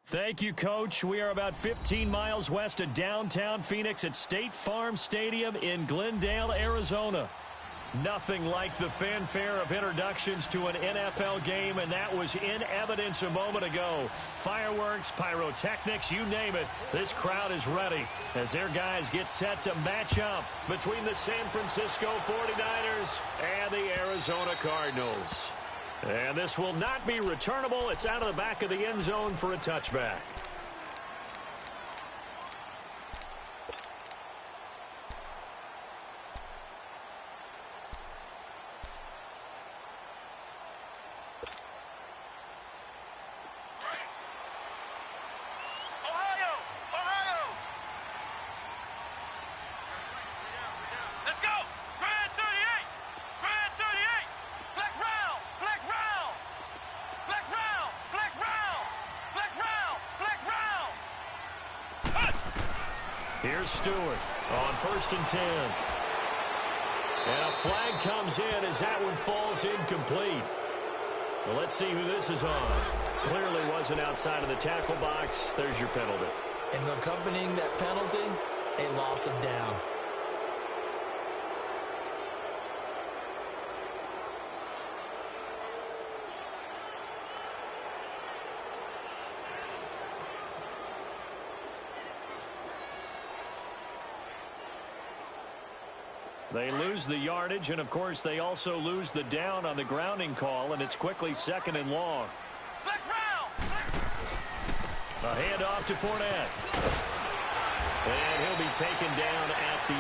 Thank you, Coach. We are about 15 miles west of downtown Phoenix at State Farm Stadium in Glendale, Arizona. Nothing like the fanfare of introductions to an NFL game, and that was in evidence a moment ago. Fireworks, pyrotechnics, you name it. This crowd is ready as their guys get set to match up between the San Francisco 49ers and the Arizona Cardinals. And this will not be returnable. It's out of the back of the end zone for a touchback. Here's Stewart on 1st and 10. And a flag comes in as that one falls incomplete. Well, let's see who this is on. Clearly wasn't outside of the tackle box. There's your penalty. And accompanying that penalty, a loss of down. They lose the yardage, and, of course, they also lose the down on the grounding call, and it's quickly 2nd and long. A handoff to Fournette. And he'll be taken down at the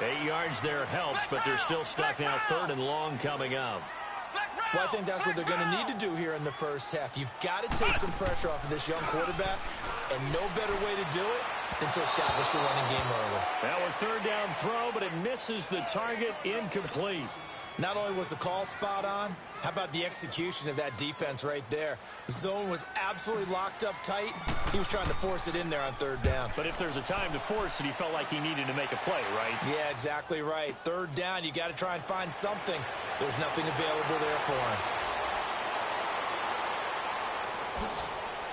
18. 8 yards there helps, but they're still stuck now. 3rd and long coming up. Well, I think that's what they're going to need to do here in the first half. You've got to take some pressure off of this young quarterback, and no better way to do it than to establish the running game early. Now a 3rd down throw, but it misses the target, incomplete. Not only was the call spot on, how about the execution of that defense right there? The zone was absolutely locked up tight. He was trying to force it in there on 3rd down. But if there's a time to force it, he felt like he needed to make a play, right? Yeah, exactly right. 3rd down, you got to try and find something. There's nothing available there for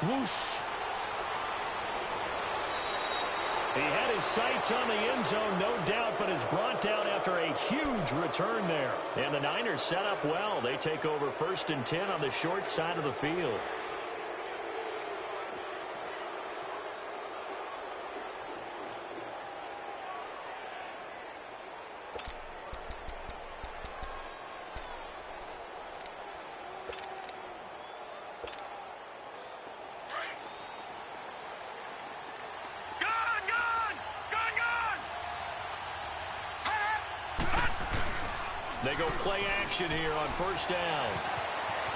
him. Whoosh. He had his sights on the end zone, no doubt, but is brought down after a huge return there. And the Niners set up well. They take over 1st and 10 on the short side of the field. They go play action here on 1st down.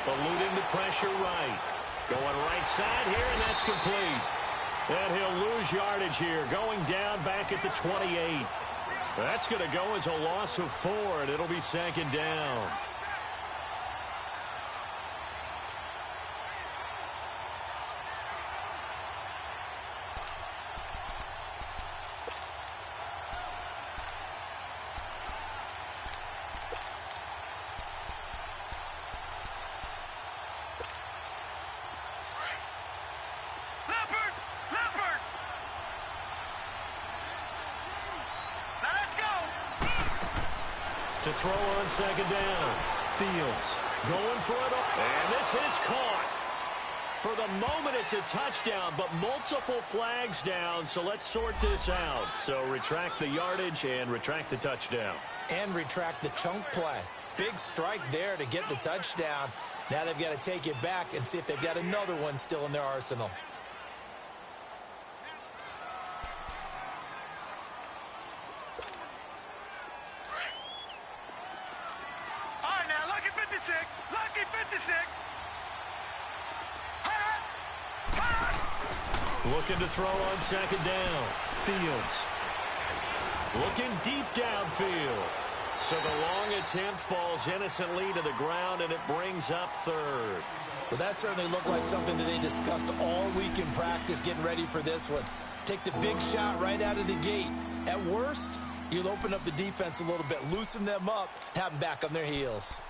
Eluding the pressure right. Going right side here, and that's complete. And he'll lose yardage here. Going down back at the 28. That's going to go as a loss of 4, and it'll be 2nd down. To throw on 2nd down. Fields going for it. And this is caught. For the moment, it's a touchdown, but multiple flags down, so let's sort this out. So retract the yardage and retract the touchdown. And retract the chunk play. Big strike there to get the touchdown. Now they've got to take it back and see if they've got another one still in their arsenal. Looking to throw on 2nd down. Fields. Looking deep downfield. So the long attempt falls innocently to the ground, and it brings up 3rd. Well, that certainly looked like something that they discussed all week in practice getting ready for this one. Take the big shot right out of the gate. At worst, you'll open up the defense a little bit, loosen them up, have them back on their heels.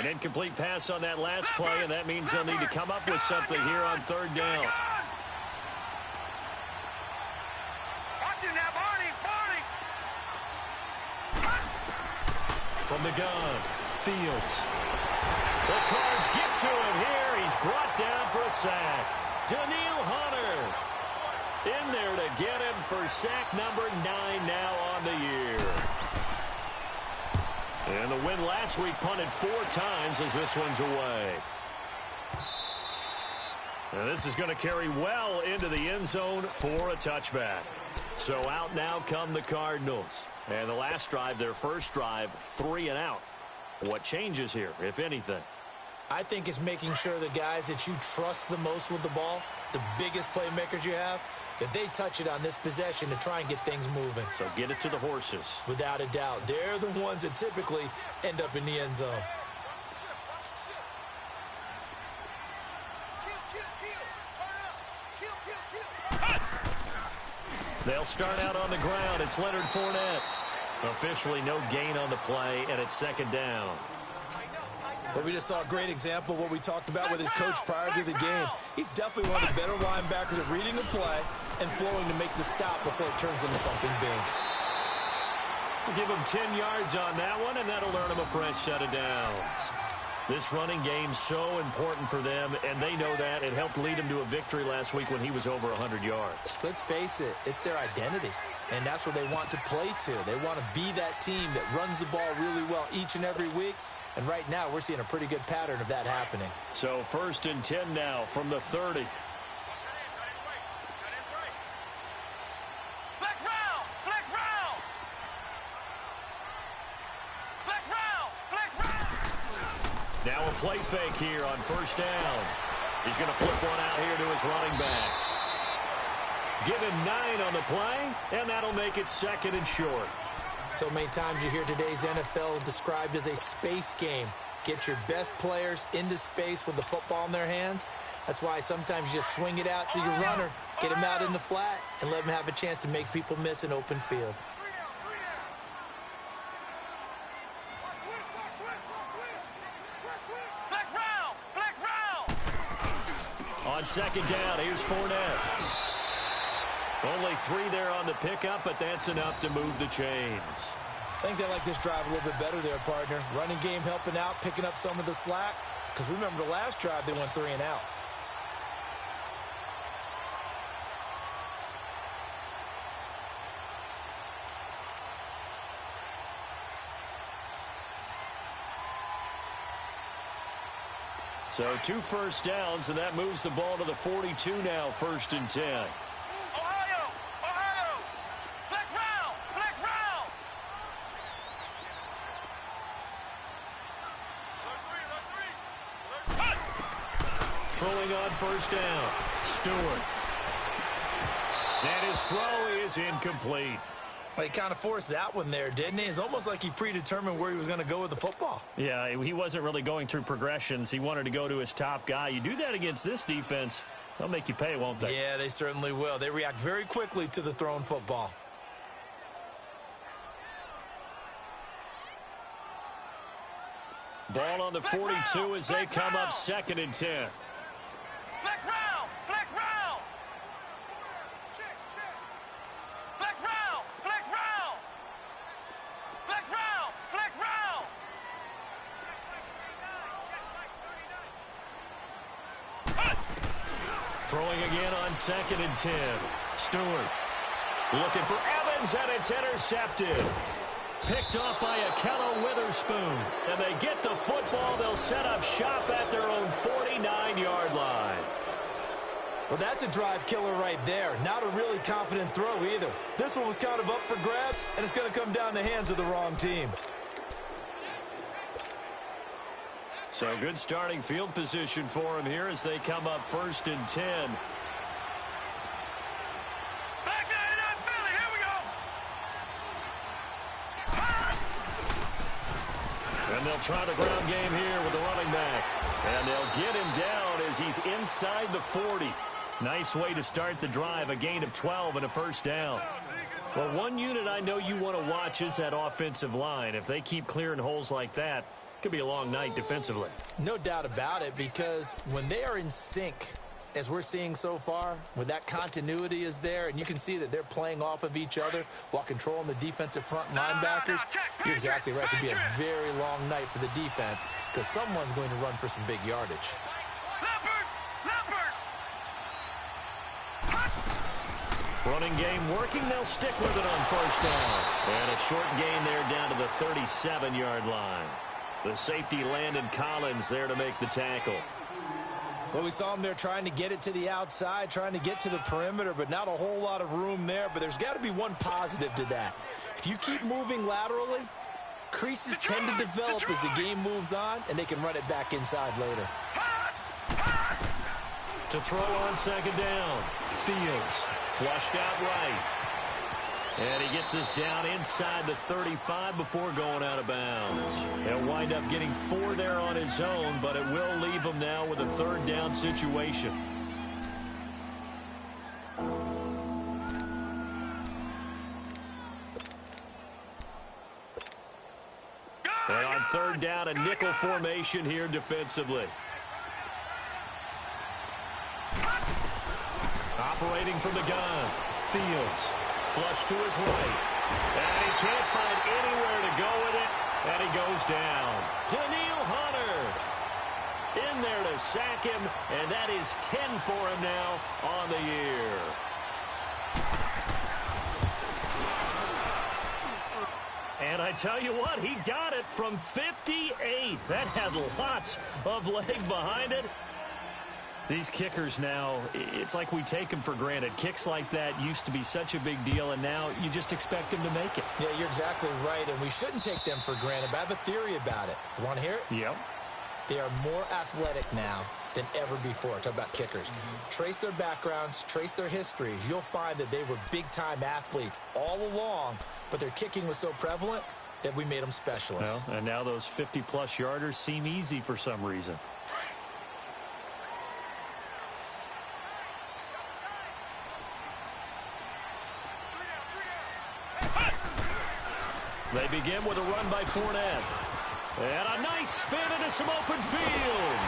An incomplete pass on that last play, and that means they'll need to come up with something here on third down. From the gun, Fields. The Cards get to him here. He's brought down for a sack. Daniil Hunter in there to get him for sack number 9 now on the year. And the win last week punted 4 times as this one's away. And this is going to carry well into the end zone for a touchback. So out now come the Cardinals. And the last drive, their first drive, 3 and out. What changes here, if anything? I think it's making sure the guys that you trust the most with the ball, the biggest playmakers you have, that they touch it on this possession to try and get things moving. So get it to the horses. Without a doubt. They're the ones that typically end up in the end zone. They'll start out on the ground. It's Leonard Fournette. Officially no gain on the play, and it's second down. But we just saw a great example of what we talked about with his coach prior to the game. He's definitely one of the better linebackers at reading the play and flowing to make the stop before it turns into something big. We'll give him 10 yards on that one, and that'll earn him a fresh set of downs. This running game's so important for them, and they know that. It helped lead him to a victory last week when he was over 100 yards. Let's face it, it's their identity, and that's what they want to play to. They want to be that team that runs the ball really well each and every week, and right now we're seeing a pretty good pattern of that happening. So 1st and 10 now from the 30. Now a play fake here on first down. He's going to flip one out here to his running back. Give him 9 on the play, and that'll make it 2nd and short. So many times you hear today's NFL described as a space game. Get your best players into space with the football in their hands. That's why sometimes you just swing it out to your runner, get him out in the flat, and let him have a chance to make people miss an open field. On second down, here's Fournette. Only 3 there on the pickup, but that's enough to move the chains. I think they like this drive a little bit better there, partner. Running game helping out, picking up some of the slack. Because remember the last drive, they went 3 and out. So 2 first downs, and that moves the ball to the 42 now, 1st and 10. Ohio! Flex round! Throwing on first down, Stewart. And his throw is incomplete. Well, he kind of forced that one there, didn't he? It's almost like he predetermined where he was going to go with the football. Yeah, he wasn't really going through progressions. He wanted to go to his top guy. You do that against this defense, they'll make you pay, won't they? Yeah, they certainly will. They react very quickly to the thrown football. Ball on the 42 as they come up 2nd and 10. Flex round! Throwing again on 2nd and 10. Stewart looking for Evans, and it's intercepted. Picked off by Akello Witherspoon. And they get the football. They'll set up shop at their own 49-yard line. Well, that's a drive killer right there. Not a really confident throw either. This one was kind of up for grabs, and it's going to come down the hands of the wrong team. So good starting field position for him here as they come up 1st and 10. Back down, Philly, here we go! And they'll try the ground game here with the running back. And they'll get him down as he's inside the 40. Nice way to start the drive, a gain of 12 and a first down. Well, one unit I know you want to watch is that offensive line. If they keep clearing holes like that, Could be a long night defensively. No doubt about it, because when they are in sync, as we're seeing so far, when that continuity is there, and you can see that they're playing off of each other while controlling the defensive front linebackers, you're exactly right. It could be a very long night for the defense because someone's going to run for some big yardage. Running game working. They'll stick with it on first down. And a short gain there down to the 37-yard line. The safety Landon Collins there to make the tackle. Well, we saw him there trying to get it to the outside, trying to get to the perimeter, but not a whole lot of room there. But there's got to be one positive to that. If you keep moving laterally, creases tend to develop as the game moves on, and they can run it back inside later. To throw on second down, Fields flushed out right. And he gets us down inside the 35 before going out of bounds. He'll wind up getting 4 there on his own, but it will leave him now with a third down situation. And on third down, a nickel formation here defensively. Operating from the gun, Fields. Flush to his right. And he can't find anywhere to go with it. And he goes down. Daniil Hunter in there to sack him. And that is 10 for him now on the year. And I tell you what, he got it from 58. That had lots of leg behind it. These kickers now, it's like we take them for granted. Kicks like that used to be such a big deal, and now you just expect them to make it. Yeah, you're exactly right, and we shouldn't take them for granted, but I have a theory about it. You want to hear it? Yep. They are more athletic now than ever before. Talk about kickers. Trace their backgrounds, trace their histories. You'll find that they were big-time athletes all along, but their kicking was so prevalent that we made them specialists. Well, and now those 50-plus yarders seem easy for some reason. They begin with a run by Fournette. And a nice spin into some open field.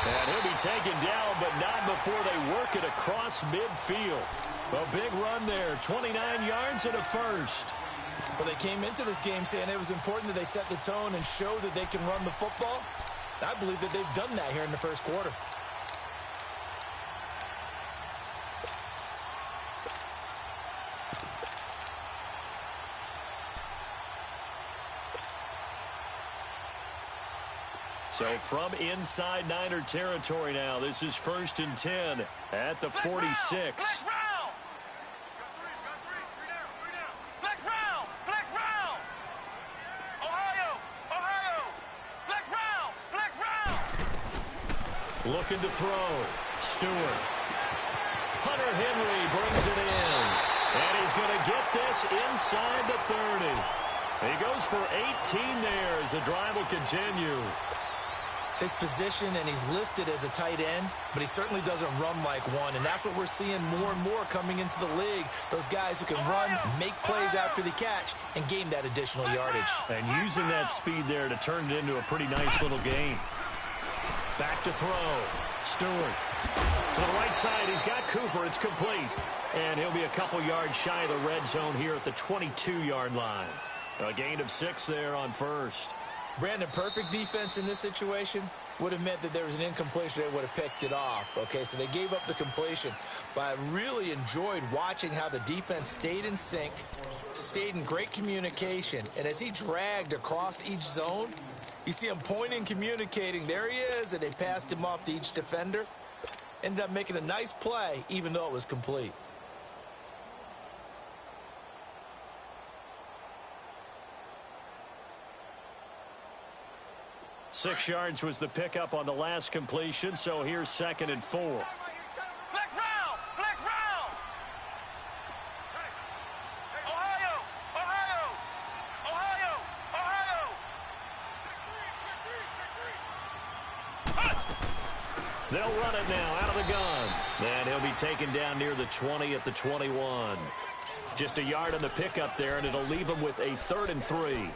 And he'll be taken down, but not before they work it across midfield. A big run there, 29 yards and a first. Well, they came into this game saying it was important that they set the tone and show that they can run the football. I believe that they've done that here in the first quarter. So from inside Niner territory now, this is 1st and 10 at the 46. Flex round! Flex round! Ohio! Flex round! Looking to throw. Stewart. Hunter Henry brings it in. And he's going to get this inside the 30. He goes for 18 there as the drive will continue. His position, and he's listed as a tight end, but he certainly doesn't run like one, and that's what we're seeing more and more coming into the league. Those guys who can run, make plays after the catch, and gain that additional yardage. And using that speed there to turn it into a pretty nice little game. Back to throw. Stewart. To the right side, he's got Cooper. It's complete. And he'll be a couple yards shy of the red zone here at the 22-yard line. A gain of 6 there on first. Brandon, perfect defense in this situation would have meant that there was an incompletion. They would have picked it off. Okay, so they gave up the completion. But I really enjoyed watching how the defense stayed in sync, stayed in great communication. And as he dragged across each zone, you see him pointing, communicating. There he is, and they passed him off to each defender. Ended up making a nice play, even though it was complete. Six yards was the pickup on the last completion, so here's 2nd and 4. Flex round! Flex round! Ohio! They'll run it now out of the gun. And he'll be taken down near the 20 at the 21. Just a yard on the pickup there, and it'll leave him with a 3rd and 3.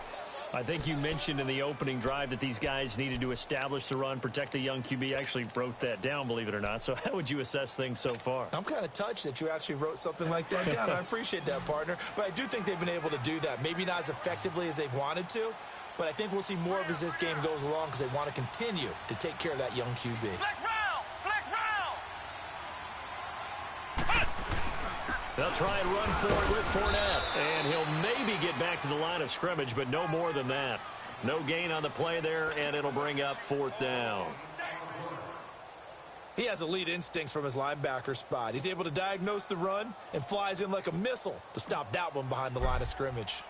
I think you mentioned in the opening drive that these guys needed to establish the run, protect the young QB. Actually wrote that down, believe it or not. So how would you assess things so far? I'm kind of touched that you actually wrote something like that down. I appreciate that, partner. But I do think they've been able to do that. Maybe not as effectively as they've wanted to, but I think we'll see more of as this game goes along because they want to continue to take care of that young QB. Flex round! Flex round! They'll try and run for it with Fournette. And he'll maybe get back to the line of scrimmage, but no more than that. No gain on the play there, and it'll bring up 4th down. He has elite instincts from his linebacker spot. He's able to diagnose the run and flies in like a missile to stop that one behind the line of scrimmage.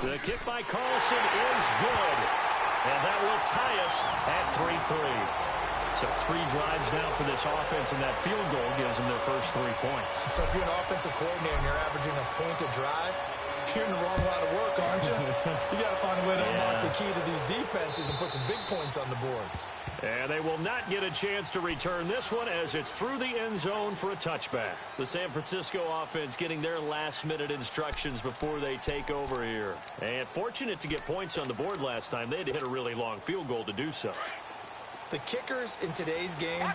The kick by Carlson is good. And that will tie us at 3-3. So 3 drives now for this offense, and that field goal gives them their first 3 points. So if you're an offensive coordinator and you're averaging a point a drive, you're in the wrong line of work, aren't you? You got to find a way to unlock the key to these defenses and put some big points on the board. And they will not get a chance to return this one as it's through the end zone for a touchback. The San Francisco offense getting their last-minute instructions before they take over here. And fortunate to get points on the board last time. They had to hit a really long field goal to do so. The kickers in today's game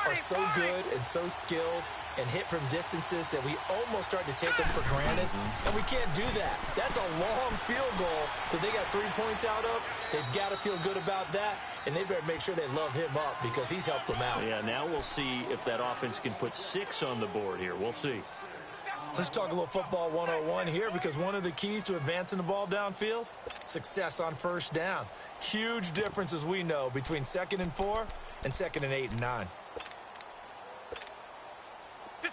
are so good and so skilled and hit from distances that we almost start to take them for granted. And we can't do that. That's a long field goal that they got 3 points out of. They've got to feel good about that, and they better make sure they love him up because he's helped them out. Yeah, now we'll see if that offense can put 6 on the board here. We'll see. Let's talk a little football 101 here because one of the keys to advancing the ball downfield, success on first down. Huge difference, as we know, between 2nd and 4 and 2nd and 8 and 9.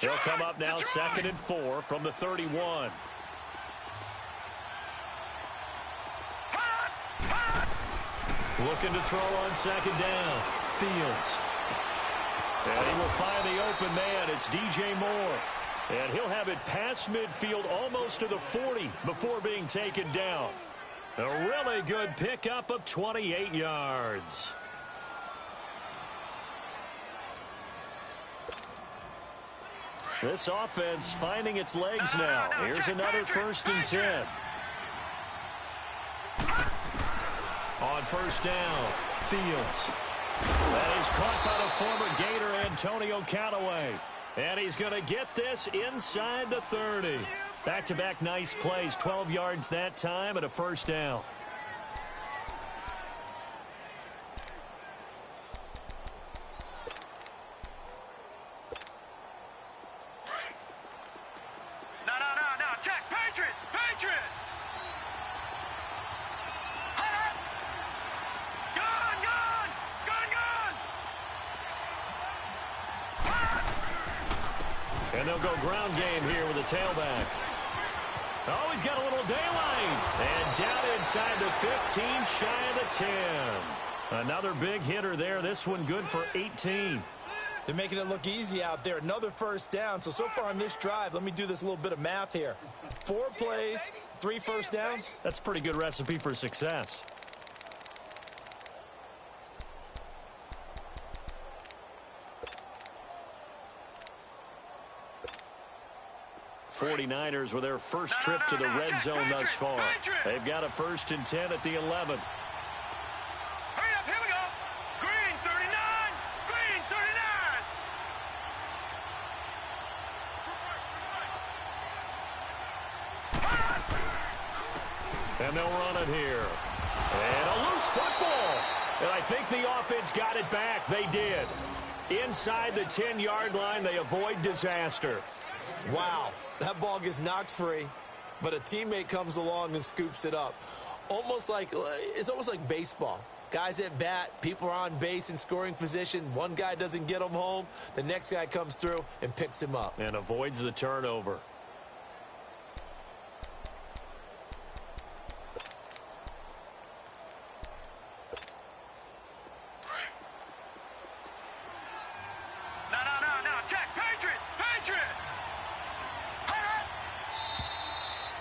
They'll come up now 2nd and 4 from the 31. Looking to throw on 2nd down. Fields. And he will find the open man. It's DJ Moore. And he'll have it past midfield almost to the 40 before being taken down. A really good pickup of 28 yards. This offense finding its legs now. Here's another 1st and 10. On 1st down, Fields. That is caught by the former Gator Antonio Callaway. And he's going to get this inside the 30. Back-to-back nice plays, 12 yards that time and a 1st down. No, check, Patriot! Patriot! Gun! And they'll go ground game here with a tailback. Oh, he's got a little daylight. And down inside the 15, shy of the 10. Another big hitter there. This one good for 18. They're making it look easy out there. Another 1st down. So far on this drive, let me do this little bit of math here. 4 plays, 3 1st downs. That's a pretty good recipe for success. '49ers with their first trip to the red zone thus far. They've got a 1st and 10 at the 11. Hurry up, here we go. Green 39, green 39. And they'll run it here. And a loose football. And I think the offense got it back. They did. Inside the 10-yard line, they avoid disaster. Wow, that ball gets knocked free, but a teammate comes along and scoops it up. It's almost like baseball. Guys at bat, people are on base in scoring position. One guy doesn't get him home. The next guy comes through and picks him up. And avoids the turnover. No, check, Patriot, Patriot.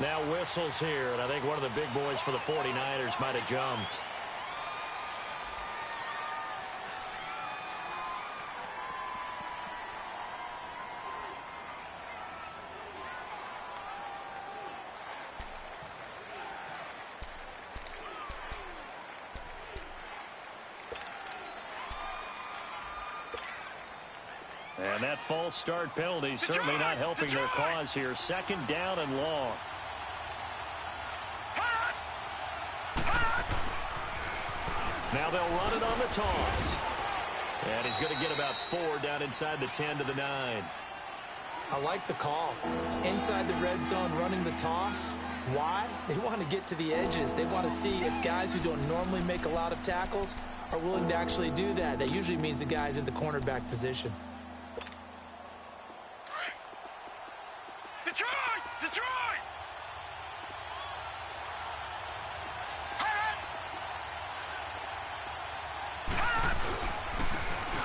Now whistles here, and I think one of the big boys for the 49ers might have jumped. And that false start penalty certainly not helping their cause here. Second down and long. Now they'll run it on the toss. And he's going to get about 4 down inside the 10 to the 9. I like the call. Inside the red zone, running the toss. Why? They want to get to the edges. They want to see if guys who don't normally make a lot of tackles are willing to actually do that. That usually means the guy's in the cornerback position. Detroit! Detroit!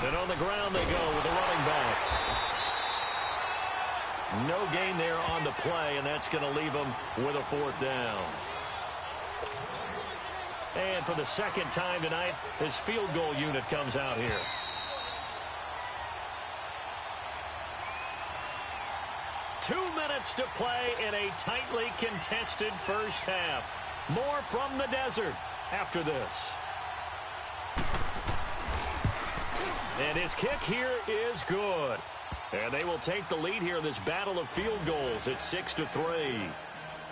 And on the ground they go with the running back. No gain there on the play, and that's going to leave them with a 4th down. And for the second time tonight, his field goal unit comes out here. Two minutes to play in a tightly contested first half. More from the desert after this. And his kick here is good. And they will take the lead here in this battle of field goals at 6-3.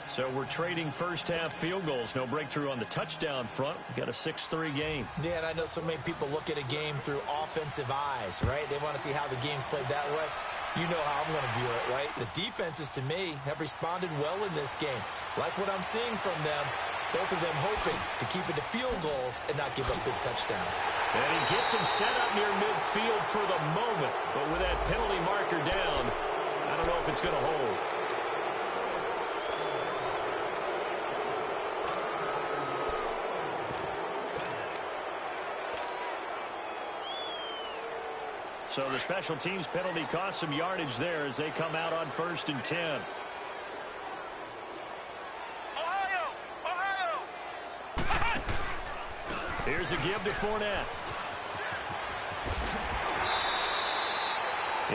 So we're trading first half field goals. No breakthrough on the touchdown front. We've got a 6-3 game. Yeah, and I know so many people look at a game through offensive eyes, right? They want to see how the game's played that way. You know how I'm going to view it, right? The defenses, to me, have responded well in this game. Like what I'm seeing from them, both of them hoping to keep it to field goals and not give up big touchdowns. And he gets him set up near midfield for the moment. But with that penalty marker down, I don't know if it's going to hold. So the special teams penalty cost some yardage there as they come out on 1st and 10. Here's a give to Fournette.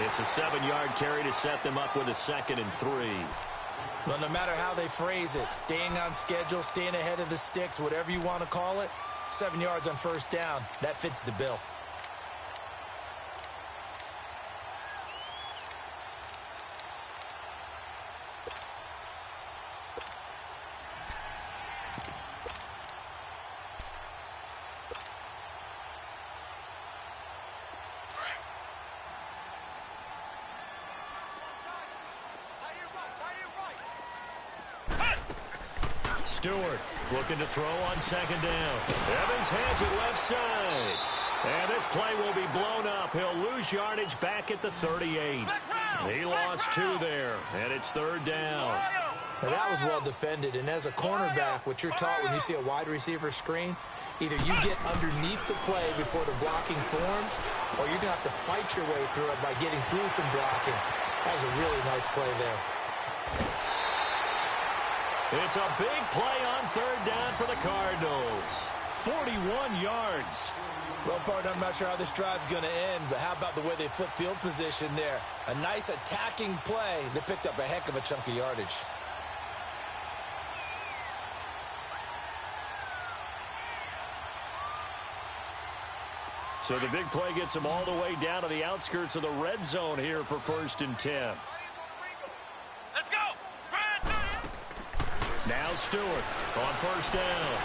It's a 7-yard carry to set them up with a 2nd and 3. Well, no matter how they phrase it, staying on schedule, staying ahead of the sticks, whatever you want to call it, 7 yards on 1st down, that fits the bill. Stewart looking to throw on 2nd down. Evans has it left side. And this play will be blown up. He'll lose yardage back at the 38. He lost 2 there, and it's 3rd down. Now that was well defended, and as a cornerback, what you're taught when you see a wide receiver screen, either you get underneath the play before the blocking forms, or you're going to have to fight your way through it by getting through some blocking. That was a really nice play there. It's a big play on 3rd down for the Cardinals. 41 yards. Well, partner, I'm not sure how this drive's going to end, but how about the way they flip field position there? A nice attacking play that picked up a heck of a chunk of yardage. So the big play gets them all the way down to the outskirts of the red zone here for 1st and 10. Let's go! Now Stewart on 1st down.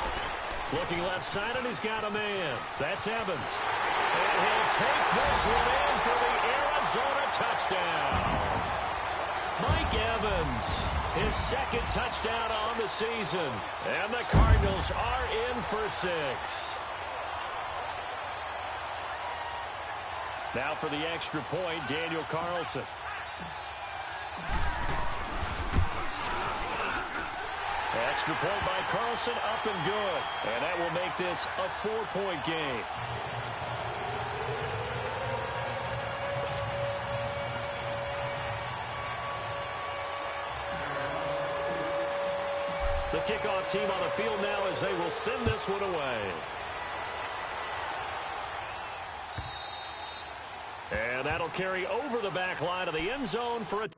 Looking left side, and he's got a man. That's Evans. And he'll take this one in for the Arizona touchdown. Mike Evans, his 2nd touchdown on the season. And the Cardinals are in for 6. Now for the extra point, Daniel Carlson. Extra point by Carlson, up and good. And that will make this a 4-point game. The kickoff team on the field now as they will send this one away. And that'll carry over the back line of the end zone for a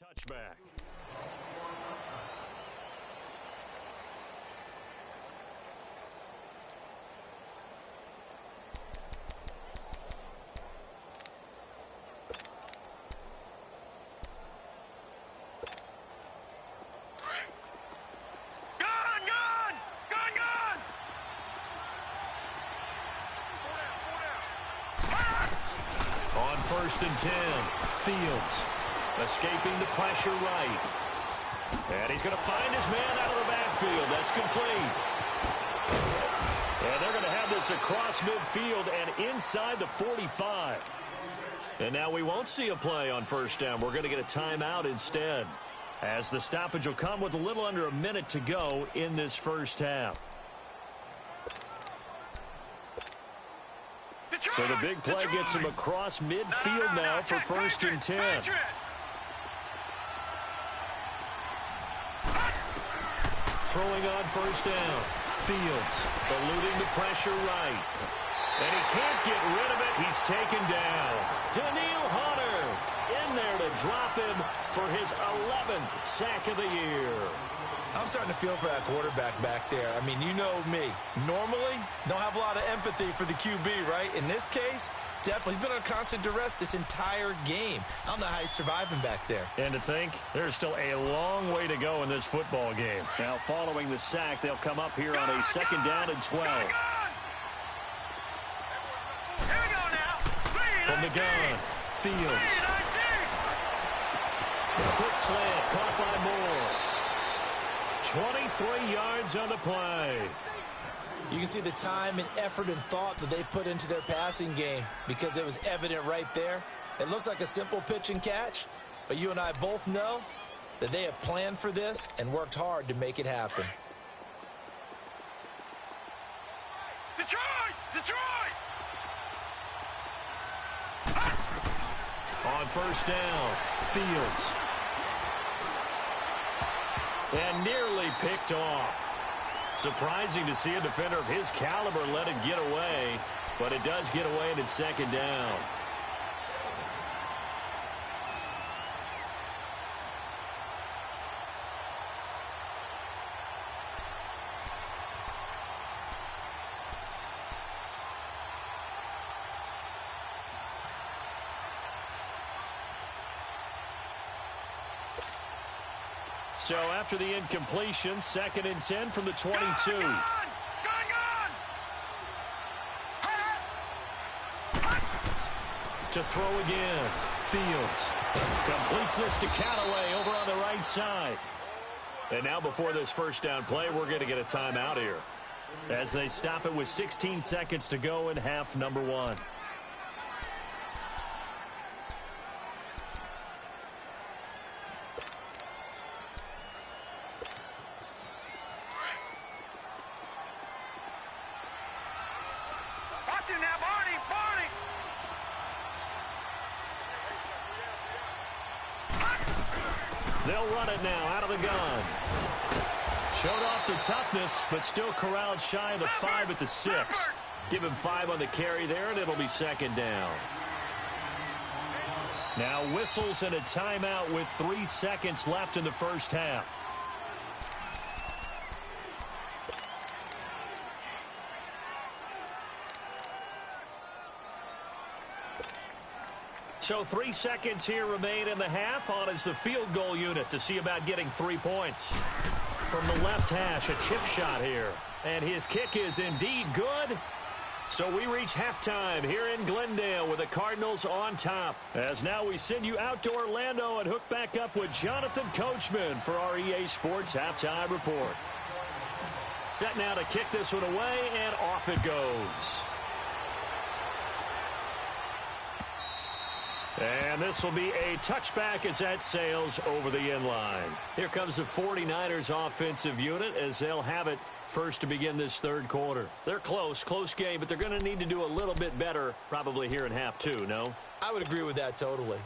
Touchback. On 1st and 10, Fields escaping the pressure right. And he's going to find his man out of the backfield. That's complete. And they're going to have this across midfield and inside the 45. And now we won't see a play on 1st down. We're going to get a timeout instead, as the stoppage will come with a little under a minute to go in this 1st half. So the big play gets him across midfield now for 1st and 10. Throwing on 1st down. Fields eluding the pressure right. And he can't get rid of it. He's taken down. Daniil Hunter in there to drop him for his 11th sack of the year. I'm starting to feel for that quarterback back there. I mean, you know me. Normally, don't have a lot of empathy for the QB, right? In this case, definitely. He's been under constant duress this entire game. I don't know how he's surviving back there. And to think, there's still a long way to go in this football game. Now, following the sack, they'll come up here on a 2nd down and 12. From the gun, Fields. Quick slant, caught by Moore. 23 yards on the play. You can see the time and effort and thought that they put into their passing game, because it was evident right there. It looks like a simple pitch and catch, but you and I both know that they have planned for this and worked hard to make it happen. Detroit! On 1st down, Fields. And nearly picked off. Surprising to see a defender of his caliber let it get away, but it does get away and it's 2nd down. So after the incompletion, 2nd and 10 from the 22. To throw again. Fields completes this to Callaway over on the right side. And now before this 1st down play, we're going to get a timeout here, as they stop it with 16 seconds to go in half number 1. They'll run it now out of the gun. Showed off the toughness, but still corralled shy of the 5 at the 6. Give him 5 on the carry there, and it'll be 2nd down. Now whistles and a timeout with 3 seconds left in the 1st half. So 3 seconds here remain in the half. On is the field goal unit to see about getting 3 points. From the left hash, a chip shot here. And his kick is indeed good. So we reach halftime here in Glendale with the Cardinals on top. As now we send you out to Orlando and hook back up with Jonathan Coachman for our EA Sports Halftime Report. Set now to kick this one away, and off it goes. And this will be a touchback as that sails over the end line. Here comes the 49ers offensive unit as they'll have it first to begin this 3rd quarter. They're close game, but they're going to need to do a little bit better probably here in half 2, no? I would agree with that totally.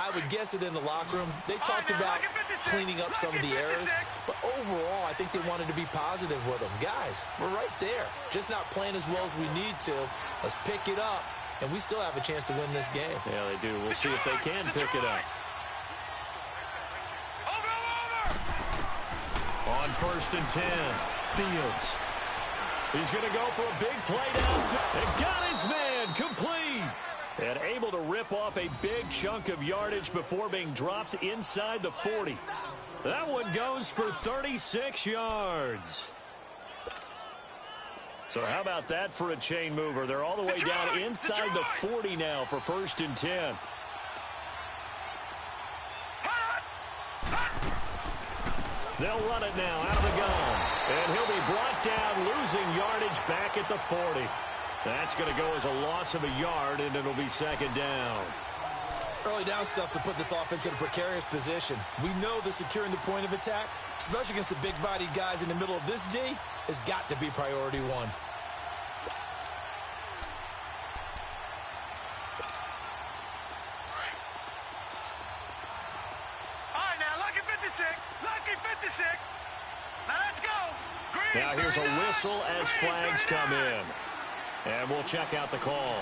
I would guess it in the locker room. They talked about cleaning up some of the errors, but overall, I think they wanted to be positive with them. Guys, we're right there. Just not playing as well as we need to. Let's pick it up. And we still have a chance to win this game. Yeah, they do. We'll see if they can pick it up. On 1st and 10, Fields. He's going to go for a big play downfield. And got his man complete. And able to rip off a big chunk of yardage before being dropped inside the 40. That one goes for 36 yards. So how about that for a chain mover? They're all the way down inside the 40 now for 1st and 10. They'll run it now out of the gun. And he'll be brought down, losing yardage back at the 40. That's going to go as a loss of a yard, and it'll be 2nd down. Early down stuff to put this offense in a precarious position. We know that securing the point of attack, especially against the big-bodied guys in the middle of this D, has got to be priority one. All right, now, lucky 56. Lucky 56. Now, let's go. Green Now here's a 39. whistle as Green flags 39. come in. And we'll check out the call.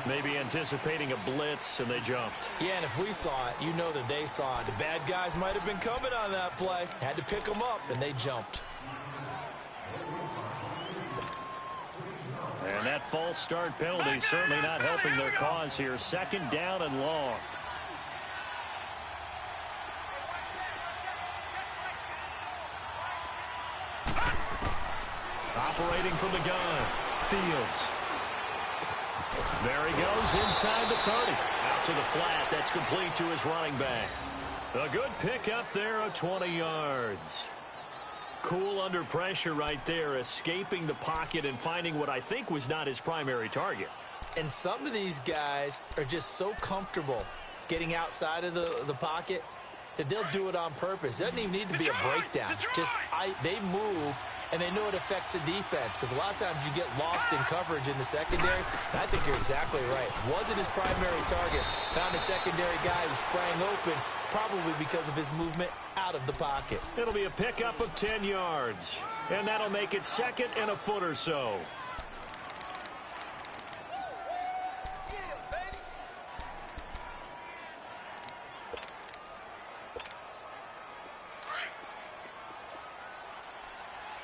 Maybe anticipating a blitz, and they jumped. Yeah, and if we saw it, you know that they saw it. The bad guys might have been coming on that play. Had to pick them up, and they jumped. And that false start penalty certainly not helping their cause here. 2nd down and long. Operating from the gun, Fields. There he goes inside the 30. Out to the flat. That's complete to his running back. A good pickup there of 20 yards. Cool under pressure right there, escaping the pocket and finding what I think was not his primary target. And some of these guys are just so comfortable getting outside of the pocket that they'll do it on purpose. It doesn't even need to be a breakdown. They move, and they know it affects the defense, because a lot of times you get lost in coverage in the secondary. And I think you're exactly right. Wasn't his primary target. Found a secondary guy who sprang open, probably because of his movement out of the pocket. It'll be a pickup of 10 yards, and that'll make it 2nd and a foot or so.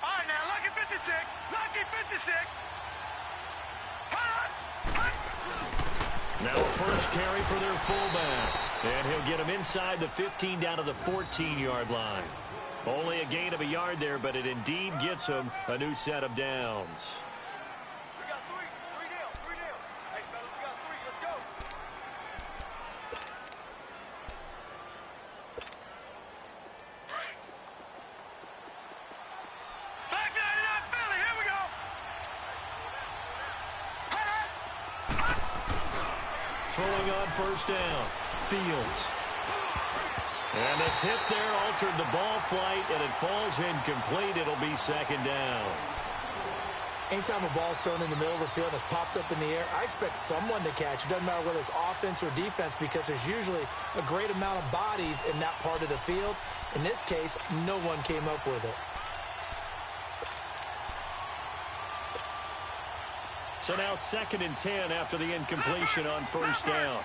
All right, now, lucky 56. Lucky 56. Now a first carry for their fullback. And he'll get him inside the 15 down to the 14-yard line. Only a gain of a yard there, but it indeed gets him a new set of downs. We got three down. Hey, fellas, we got 3. Let's go. Back 99 Philly. Here we go. Throwing on 1st down, Fields. And the tip there altered the ball flight, and it falls incomplete. It'll be 2nd down. Anytime a ball's thrown in the middle of the field and it's popped up in the air, I expect someone to catch. It doesn't matter whether it's offense or defense, because there's usually a great amount of bodies in that part of the field. In this case, no one came up with it. So now 2nd and 10 after the incompletion on 1st down.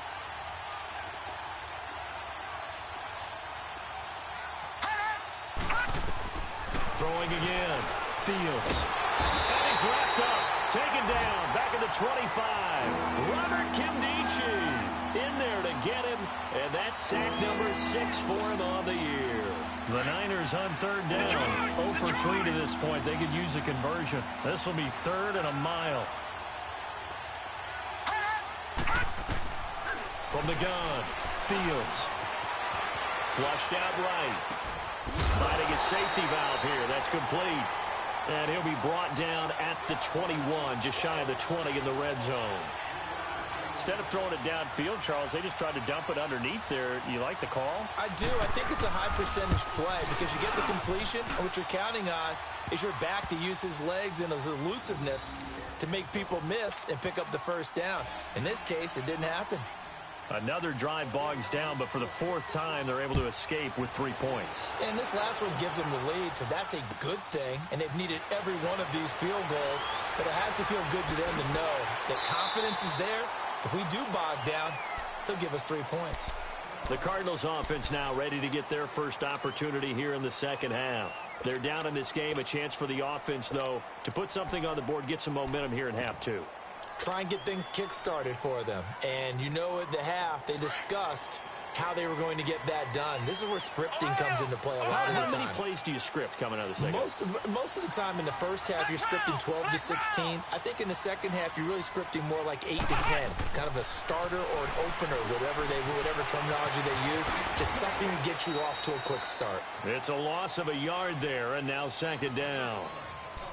Throwing again, Fields. And he's wrapped up, taken down, back at the 25. Robert Kimdichie in there to get him, and that's sack number 6 for him on the year. The Niners on 3rd down, 0 for 3 to this point. They could use a conversion. This will be 3rd and a mile. From the gun, Fields. Flushed out right. Finding a safety valve here. That's complete. And he'll be brought down at the 21, just shy of the 20 in the red zone. Instead of throwing it downfield, Charles, they just tried to dump it underneath there. You like the call? I do. I think it's a high percentage play, because you get the completion, and what you're counting on is your back to use his legs and his elusiveness to make people miss and pick up the 1st down. In this case, it didn't happen. Another drive bogs down, but for the 4th time, they're able to escape with 3 points. And this last one gives them the lead, so that's a good thing. And they've needed every one of these field goals, but it has to feel good to them to know that confidence is there. If we do bog down, they'll give us 3 points. The Cardinals offense now ready to get their first opportunity here in the second half. They're down in this game. A chance for the offense, though, to put something on the board, get some momentum here in half two. Try and get things kick-started for them. And you know at the half, they discussed how they were going to get that done. This is where scripting comes into play a lot of the time. How many plays do you script coming out of the second half? Most of the time in the first half, you're scripting 12 to 16. I think in the second half, you're really scripting more like 8 to 10. Kind of a starter or an opener, whatever terminology they use. Just something to get you off to a quick start. It's a loss of a yard there, and now second down.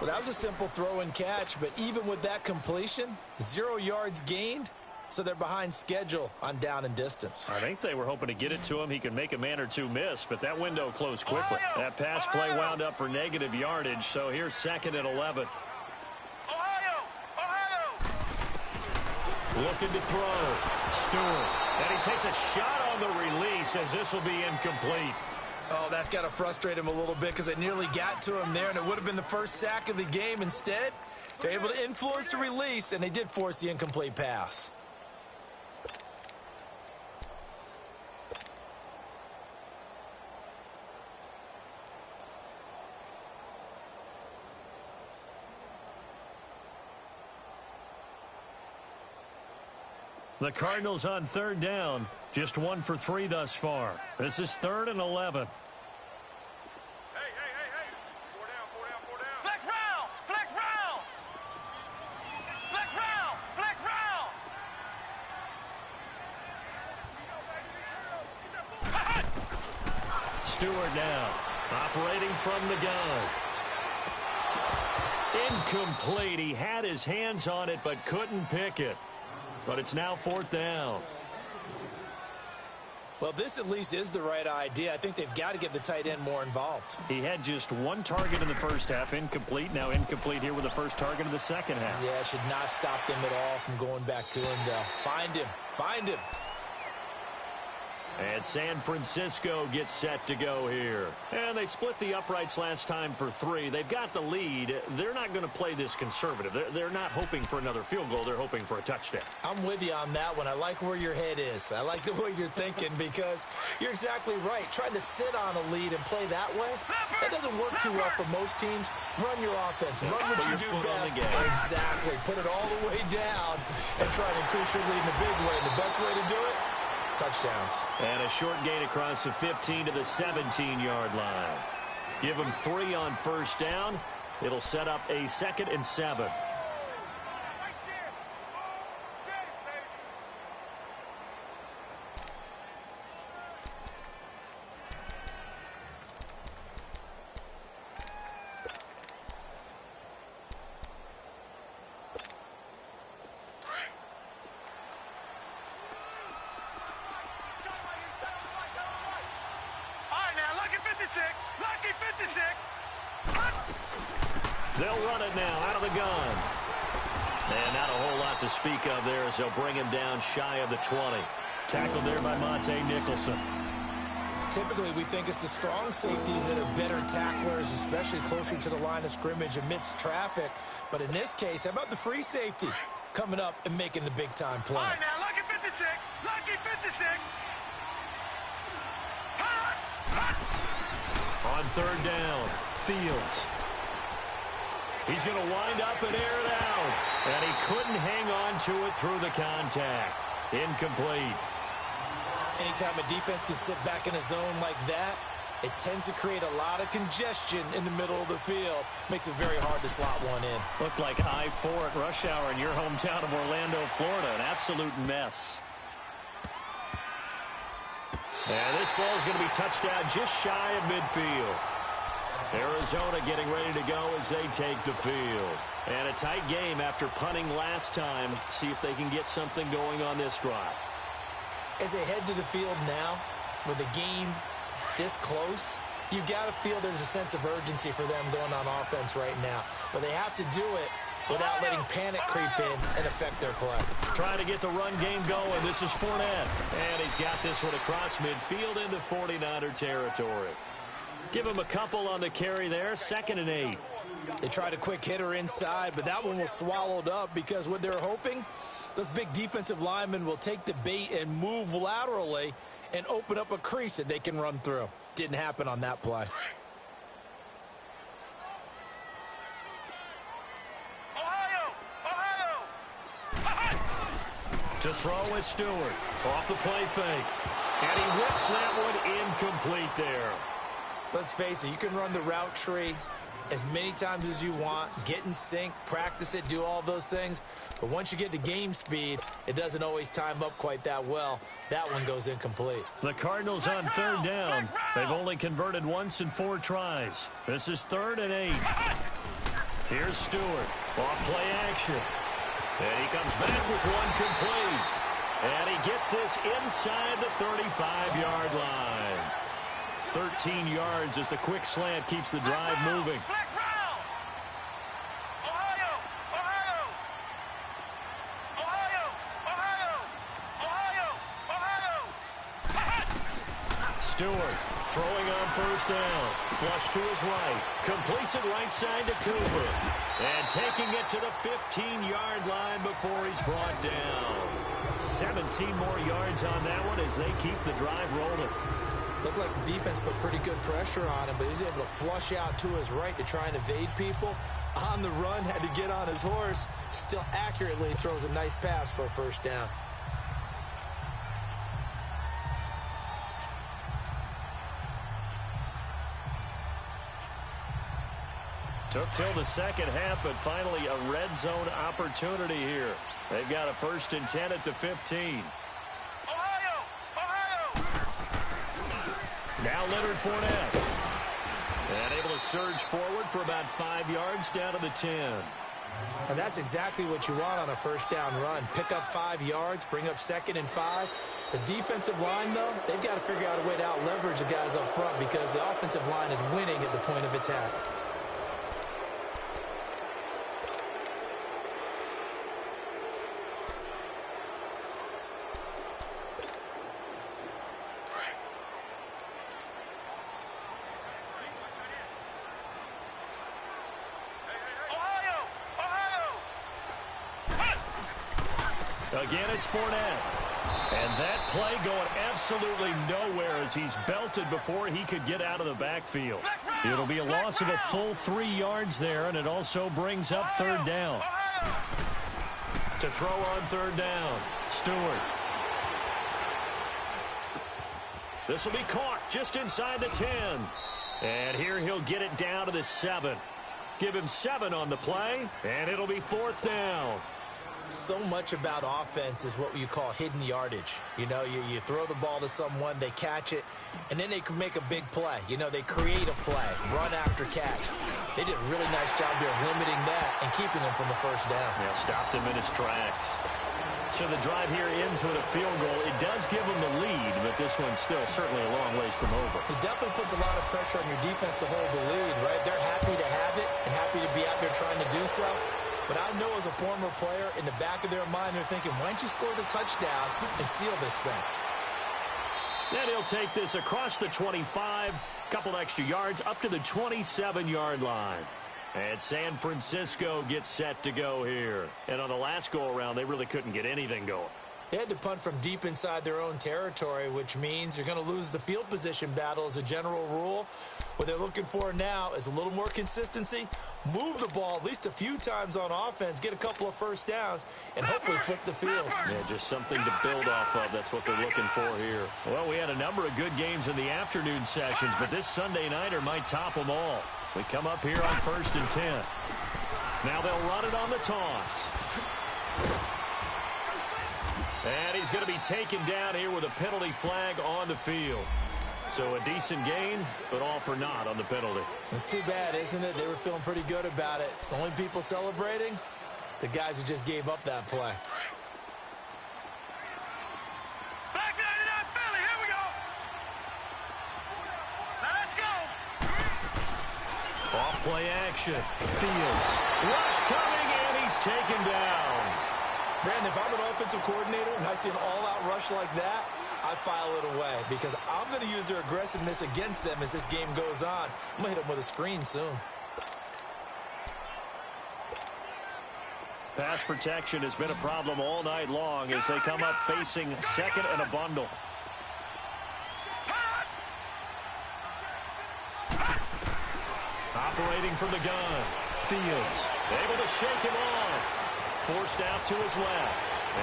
Well, that was a simple throw and catch, but even with that completion, 0 yards gained. So they're behind schedule on down and distance. I think they were hoping to get it to him. He could make a man or two miss, but that window closed quickly. That pass play wound up for negative yardage, so here's second and 11. Looking to throw. Stewart. And he takes a shot on the release as this will be incomplete. Oh, that's got to frustrate him a little bit because they nearly got to him there, and it would have been the first sack of the game. Instead, they're able to influence the release, and they did force the incomplete pass. The Cardinals on third down, just 1 for 3 thus far. This is 3rd and 11. Hey. 4 down. Flex round. Flex round. Stewart now, operating from the gun. Incomplete. He had his hands on it, but couldn't pick it. But it's now 4th down. Well, this at least is the right idea. I think they've got to get the tight end more involved. He had just 1 target in the first half, incomplete. Now incomplete here with the first target of the second half. Yeah, should not stop them at all from going back to him, though. Find him. And San Francisco gets set to go here. And they split the uprights last time for 3. They've got the lead. They're not going to play this conservative. They're not hoping for another field goal. They're hoping for a touchdown. I'm with you on that one. I like where your head is. I like the way you're thinking because you're exactly right. Trying to sit on a lead and play that way, that doesn't work too well for most teams. Run your offense. Run what you do best. Exactly. Put it all the way down and try to increase your lead in a big way. And the best way to do it, touchdowns. And a short gain across the 15 to the 17-yard line. Give them 3 on first down. It'll set up a 2nd and 7. Lucky 56. They'll run it now out of the gun. And not a whole lot to speak of there as they'll bring him down shy of the 20. Tackled there by Monte Nicholson. Typically, we think it's the strong safeties that are better tacklers, especially closer to the line of scrimmage amidst traffic. But in this case, how about the free safety coming up and making the big-time play? All right, now, lucky 56. Lucky 56. On third down, Fields. He's going to wind up and air it out. And he couldn't hang on to it through the contact. Incomplete. Anytime a defense can sit back in a zone like that, it tends to create a lot of congestion in the middle of the field. Makes it very hard to slot one in. Looked like I-4 at rush hour in your hometown of Orlando, Florida. An absolute mess. And this ball is going to be touched down just shy of midfield. Arizona getting ready to go as they take the field. And a tight game after punting last time. See if they can get something going on this drive. As they head to the field now, with the game this close, you've got to feel there's a sense of urgency for them going on offense right now. But they have to do it without letting panic creep in and affect their play. Trying to get the run game going. This is Fournette. And he's got this one across midfield into 49er territory. Give him a couple on the carry there. 2nd and 8. They tried a quick hitter inside, but that one was swallowed up because what they're hoping, those big defensive linemen will take the bait and move laterally and open up a crease that they can run through. Didn't happen on that play. To throw is Stewart. Off the play fake. And he whips that one incomplete there. Let's face it, you can run the route tree as many times as you want, get in sync, practice it, do all those things. But once you get to game speed, it doesn't always time up quite that well. That one goes incomplete. The Cardinals on third down. They've only converted once in 4 tries. This is 3rd and 8. Here's Stewart. Off play action. And he comes back with one complete. And he gets this inside the 35-yard line. 13 yards as the quick slant keeps the drive moving. Stewart throwing on first down. Flush to his right. Completes it right side to Cooper. And taking it to the 15-yard line before he's brought down. 17 more yards on that one as they keep the drive rolling. Looked like the defense put pretty good pressure on him, but he's able to flush out to his right to try and evade people. On the run, had to get on his horse. Still accurately throws a nice pass for a first down. Took till the second half, but finally a red zone opportunity here. They've got a 1st and 10 at the 15. Now Leonard Fournette. And able to surge forward for about 5 yards down to the 10. And that's exactly what you want on a first down run. Pick up 5 yards, bring up 2nd and 5. The defensive line, though, they've got to figure out a way to out-leverage the guys up front because the offensive line is winning at the point of attack. Again, it's Fournette. And that play going absolutely nowhere as he's belted before he could get out of the backfield. It'll be a loss of a full 3 yards there, and it also brings up 3rd down. To throw on 3rd down, Stewart. This will be caught just inside the 10. And here he'll get it down to the 7. Give him 7 on the play, and it'll be 4th down. So much about offense is what you call hidden yardage. You know, you throw the ball to someone, they catch it, and then they can make a big play. You know, they create a play, run after catch. They did a really nice job there of limiting that and keeping him from a first down. Yeah, stopped him in his tracks. So the drive here ends with a field goal. It does give them the lead, but this one's still certainly a long ways from over. It definitely puts a lot of pressure on your defense to hold the lead, right? They're happy to have it and happy to be out there trying to do so. But I know as a former player, in the back of their mind, they're thinking, why don't you score the touchdown and seal this thing? Then he'll take this across the 25, couple extra yards up to the 27-yard line. And San Francisco gets set to go here. And on the last go-around, they really couldn't get anything going. They had to punt from deep inside their own territory, which means you're going to lose the field position battle as a general rule. What they're looking for now is a little more consistency, move the ball at least a few times on offense, get a couple of first downs, and hopefully flip the field. Yeah, just something to build off of. That's what they're looking for here. Well, we had a number of good games in the afternoon sessions, but this Sunday nighter might top them all. We come up here on 1st and 10. Now they'll run it on the toss. And he's going to be taken down here with a penalty flag on the field. So a decent gain, but all for naught on the penalty. It's too bad, isn't it? They were feeling pretty good about it. The only people celebrating, the guys who just gave up that play. Back 99 Philly, here we go. Now let's go. Off play action. Fields. Rush coming, and he's taken down. Brandon, if I'm an offensive coordinator and I see an all-out rush like that, I file it away because I'm going to use their aggressiveness against them as this game goes on. I'm going to hit them with a screen soon. Pass protection has been a problem all night long as they come up facing 2nd and a bundle. Operating from the gun. Fields able to shake him off. Forced out to his left.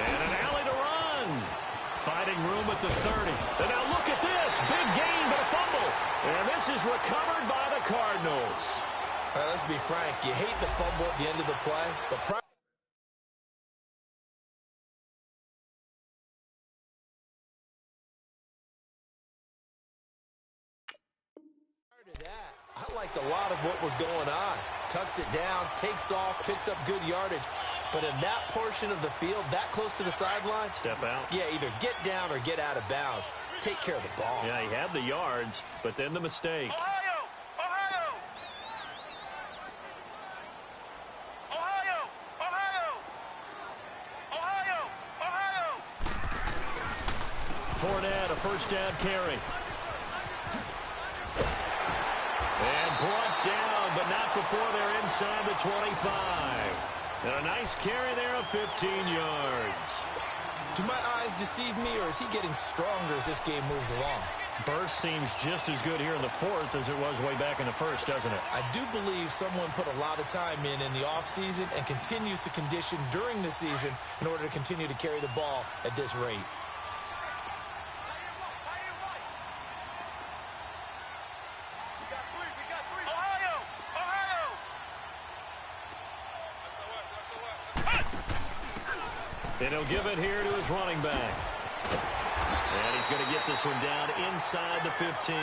And an alley to run. Finding room at the 30. And now look at this. Big gain, but a fumble. And this is recovered by the Cardinals. Let's be frank. You hate the fumble at the end of the play, but prior to that, I liked a lot of what was going on. Tucks it down, takes off, picks up good yardage. But in that portion of the field, that close to the sideline, step out. Yeah, either get down or get out of bounds. Take care of the ball. Yeah, he had the yards, but then the mistake. Ohio! Ohio! Ohio! Ohio! Ohio! Ohio! Fournette, a first down carry. And brought down, but not before they're inside the 25. And a nice carry there of 15 yards. Do my eyes deceive me, or is he getting stronger as this game moves along? Burst seems just as good here in the fourth as it was way back in the first, doesn't it? I do believe someone put a lot of time in the offseason and continues to condition during the season in order to continue to carry the ball at this rate. And he'll give it here to his running back. And he's going to get this one down inside the 15.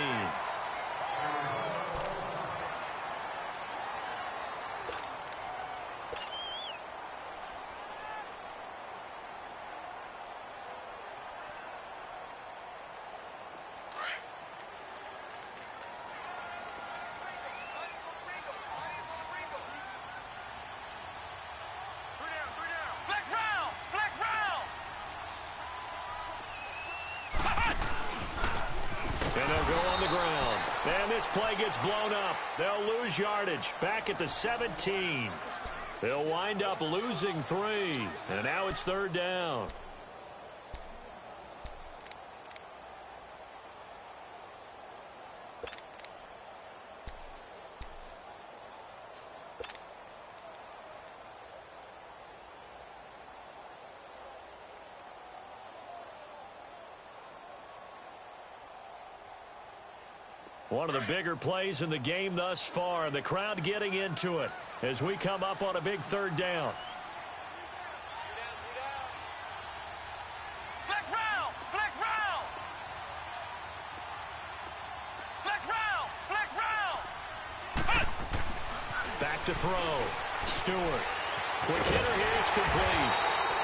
And they'll go on the ground. And this play gets blown up. They'll lose yardage back at the 17. They'll wind up losing 3. And now it's third down. One of the bigger plays in the game thus far. The crowd getting into it as we come up on a big third down. Flex round! Flex round! Flex round! Flex round! Back to throw. Stewart. Quick hitter here. It's complete.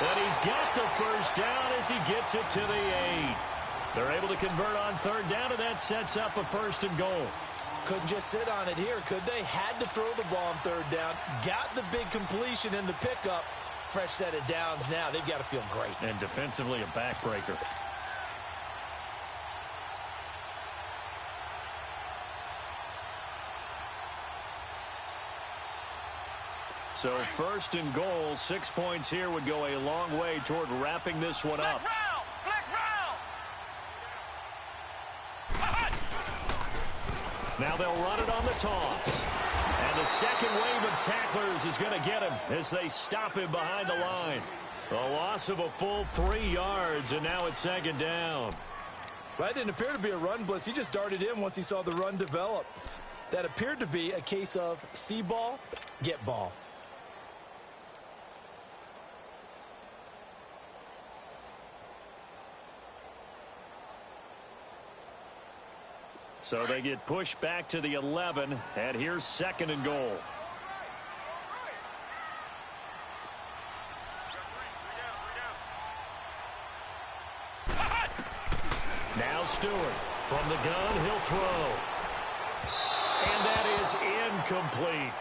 And he's got the first down as he gets it to the 8. They're able to convert on third down, and that sets up a first and goal. Couldn't just sit on it here, could they? Had to throw the ball on third down. Got the big completion in the pickup. Fresh set of downs now. They've got to feel great. And defensively, a backbreaker. So first and goal, 6 points here would go a long way toward wrapping this one up. Now they'll run it on the toss. And the second wave of tacklers is going to get him as they stop him behind the line. A loss of a full 3 yards, and now it's second down. Well, that didn't appear to be a run blitz. He just darted in once he saw the run develop. That appeared to be a case of see ball, get ball. So they get pushed back to the 11, and here's second and goal. Now Stewart from the gun, he'll throw. And that is incomplete.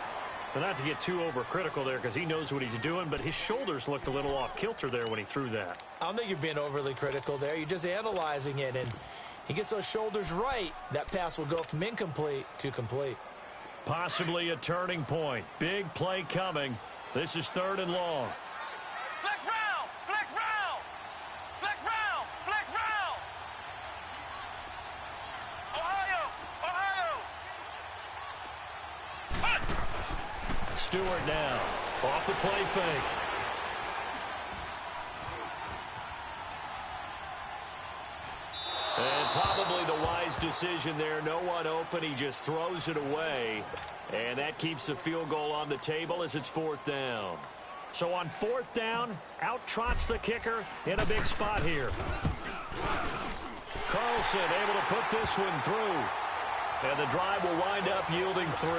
But not to get too overcritical there because he knows what he's doing, but his shoulders looked a little off kilter there when he threw that. I don't think you're being overly critical there. You're just analyzing it, and he gets those shoulders right. That pass will go from incomplete to complete. Possibly a turning point. Big play coming. This is third and long. Flex round! Flex round! Flex round! Flex round! Ohio! Ohio! Stewart now. Off the play fake. And probably the wise decision there. No one open. He just throws it away. And that keeps the field goal on the table as it's 4th down. So on 4th down, out trots the kicker in a big spot here. Carlson able to put this one through. And the drive will wind up yielding 3.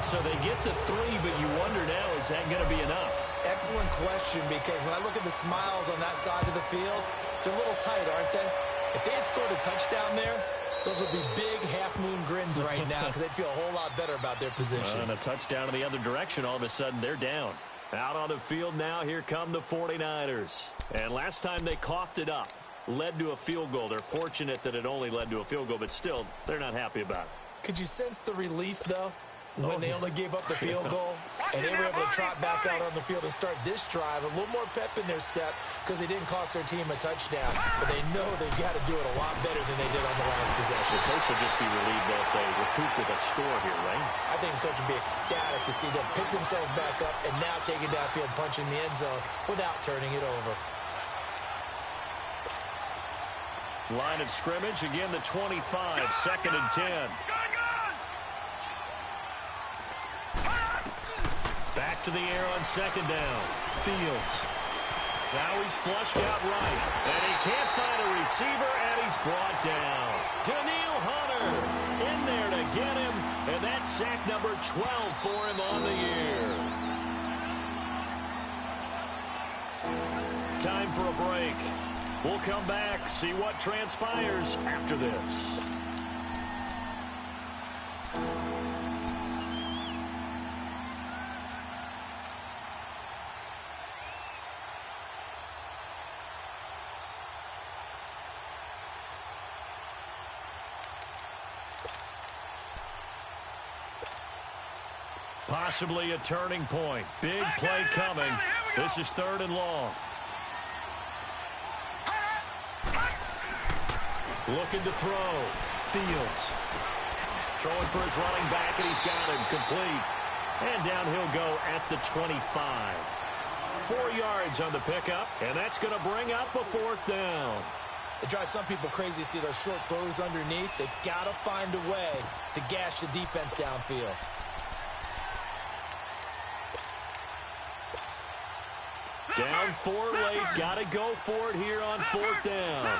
So they get the 3, but you wonder now, is that going to be enough? Excellent question, because when I look at the smiles on that side of the field, they're a little tight, aren't they? If they had scored a touchdown there, those would be big half-moon grins right now because they'd feel a whole lot better about their position. And a touchdown in the other direction, all of a sudden they're down. Out on the field now, here come the 49ers. And last time they coughed it up, led to a field goal. They're fortunate that it only led to a field goal, but still, they're not happy about it. Could you sense the relief, though, when they only gave up the field goal? And they were able to trot back out on the field and start this drive. A little more pep in their step because they didn't cost their team a touchdown. But they know they've got to do it a lot better than they did on the last possession. The coach will just be relieved, though, if they recoup with a score here, right? I think the coach would be ecstatic to see them pick themselves back up and now take it downfield, punching the end zone without turning it over. Line of scrimmage, again the 25, 2nd and 10. Back to the air on 2nd down. Fields. Now he's flushed out right. And he can't find a receiver, and he's brought down. Daniil Hunter in there to get him, and that's sack number 12 for him on the year. Time for a break. We'll come back, see what transpires after this. Possibly a turning point. Big play coming. This is 3rd and long. Looking to throw. Fields. Throwing for his running back, and he's got him complete. And down he'll go at the 25. 4 yards on the pickup, and that's going to bring up a 4th down. It drives some people crazy to see those short throws underneath. They've got to find a way to gash the defense downfield. Down 4 late. Got to go for it here on 4th down.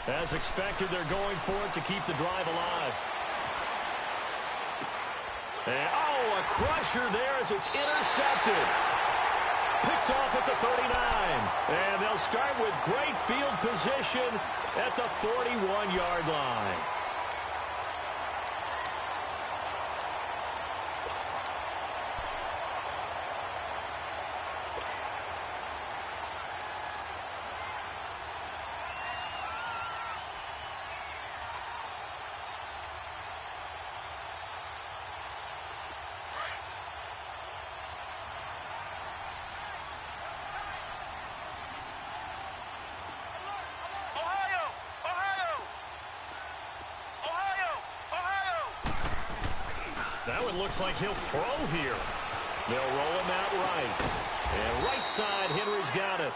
As expected, they're going for it to keep the drive alive. And, a crusher there as it's intercepted. Picked off at the 39. And they'll start with great field position at the 41-yard line. That one looks like he'll throw here. They'll roll him out right. And right side, Henry's got it.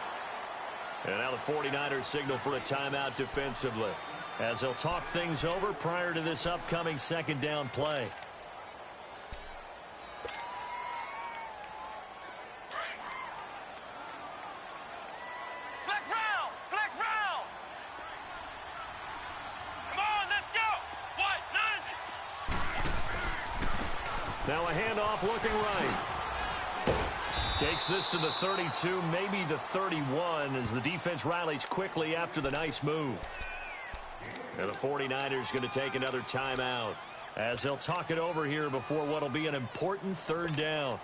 And now the 49ers signal for a timeout defensively, as they'll talk things over prior to this upcoming 2nd down play. Now a handoff looking right. Takes this to the 32, maybe the 31, as the defense rallies quickly after the nice move. And the 49ers going to take another timeout, as they'll talk it over here before what will be an important 3rd down.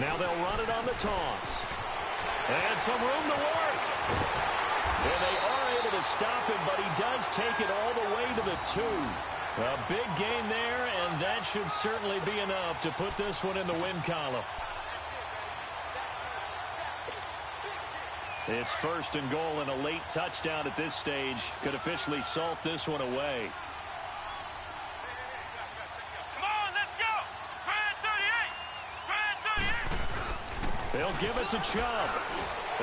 Now they'll run it on the toss. And some room to work. And they are able to stop him, but he does take it all the way to the 2. A big gain there, and that should certainly be enough to put this one in the win column. It's 1st and goal, and a late touchdown at this stage could officially salt this one away. Come on, let's go. Grand 38. They'll give it to Chubb.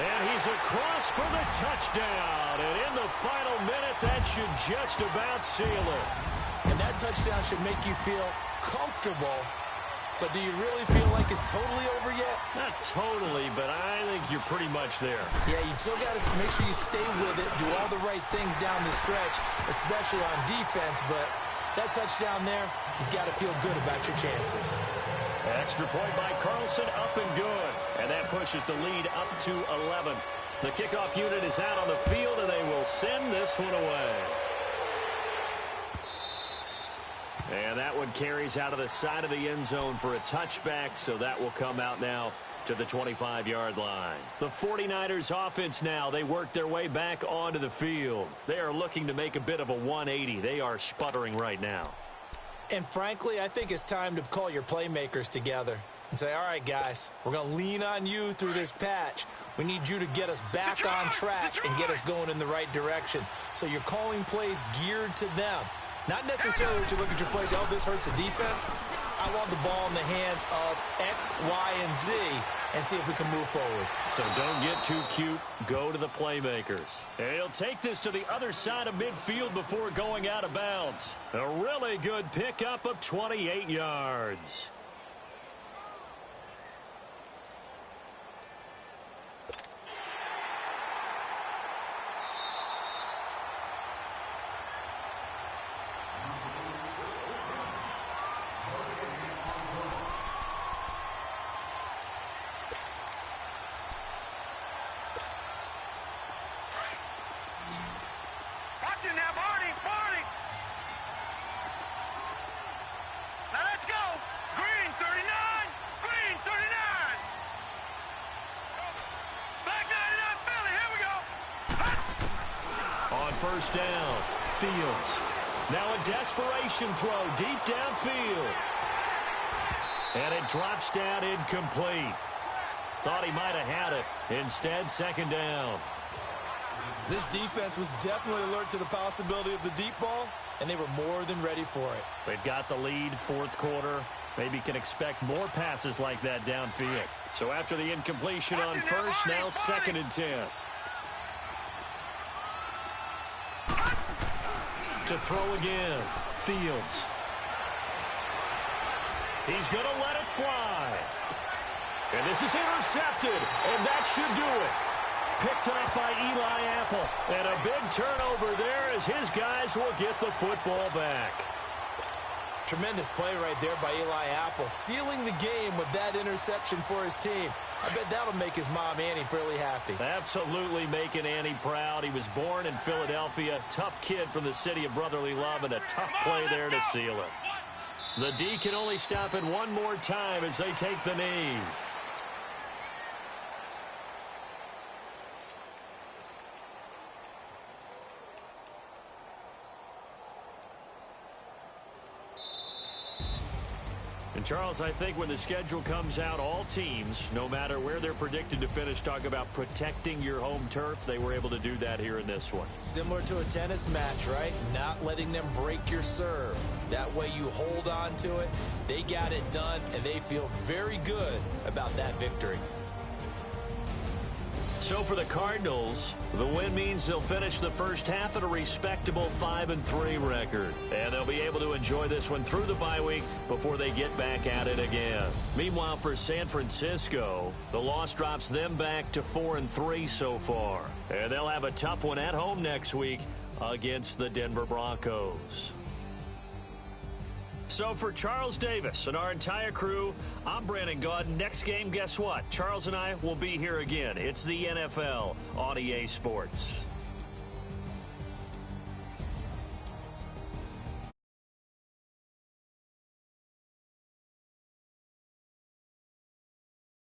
And he's across for the touchdown. And in the final minute, that should just about seal it. And that touchdown should make you feel comfortable. But do you really feel like it's totally over yet? Not totally, but I think you're pretty much there. Yeah, you still got to make sure you stay with it, do all the right things down the stretch, especially on defense. But that touchdown there, you got to feel good about your chances. Extra point by Carlson, up and good. And that pushes the lead up to 11. The kickoff unit is out on the field, and they will send this one away. And that one carries out of the side of the end zone for a touchback, so that will come out now to the 25-yard line. The 49ers offense now, they work their way back onto the field. They are looking to make a bit of a 180. They are sputtering right now. And frankly, I think it's time to call your playmakers together and say, all right, guys, we're going to lean on you through this patch. We need you to get us back on track and get us going in the right direction. So you're calling plays geared to them. Not necessarily that you look at your plays, oh, this hurts the defense. I want the ball in the hands of X, Y, and Z and see if we can move forward. So don't get too cute. Go to the playmakers. And he'll take this to the other side of midfield before going out of bounds. A really good pickup of 28 yards. Watch it now, Barney. Now let's go. Green 39. Green 39. Black 99 Philly. Here we go. On 1st down, Fields. Now a desperation throw deep downfield. And it drops down incomplete. Thought he might have had it. Instead, 2nd down. This defense was definitely alert to the possibility of the deep ball, and they were more than ready for it. They've got the lead, 4th quarter. Maybe can expect more passes like that downfield. So after the incompletion on 1st, now 2nd and 10. To throw again, Fields. He's going to let it fly. And this is intercepted, and that should do it. Picked up by Eli Apple. And a big turnover there as his guys will get the football back. Tremendous play right there by Eli Apple, sealing the game with that interception for his team. I bet that'll make his mom, Annie, fairly happy. Absolutely making Annie proud. He was born in Philadelphia. Tough kid from the city of brotherly love, and a tough play there to seal it. The D can only stop it one more time as they take the knee. And Charles, I think when the schedule comes out, all teams, no matter where they're predicted to finish, talk about protecting your home turf. They were able to do that here in this one. Similar to a tennis match, right? Not letting them break your serve. That way you hold on to it. They got it done, and they feel very good about that victory. So for the Cardinals, the win means they'll finish the first half at a respectable 5-3 record. And they'll be able to enjoy this one through the bye week before they get back at it again. Meanwhile, for San Francisco, the loss drops them back to 4-3 so far. And they'll have a tough one at home next week against the Denver Broncos. So for Charles Davis and our entire crew, I'm Brandon Gaudin. Next game, guess what? Charles and I will be here again. It's the NFL on EA Sports.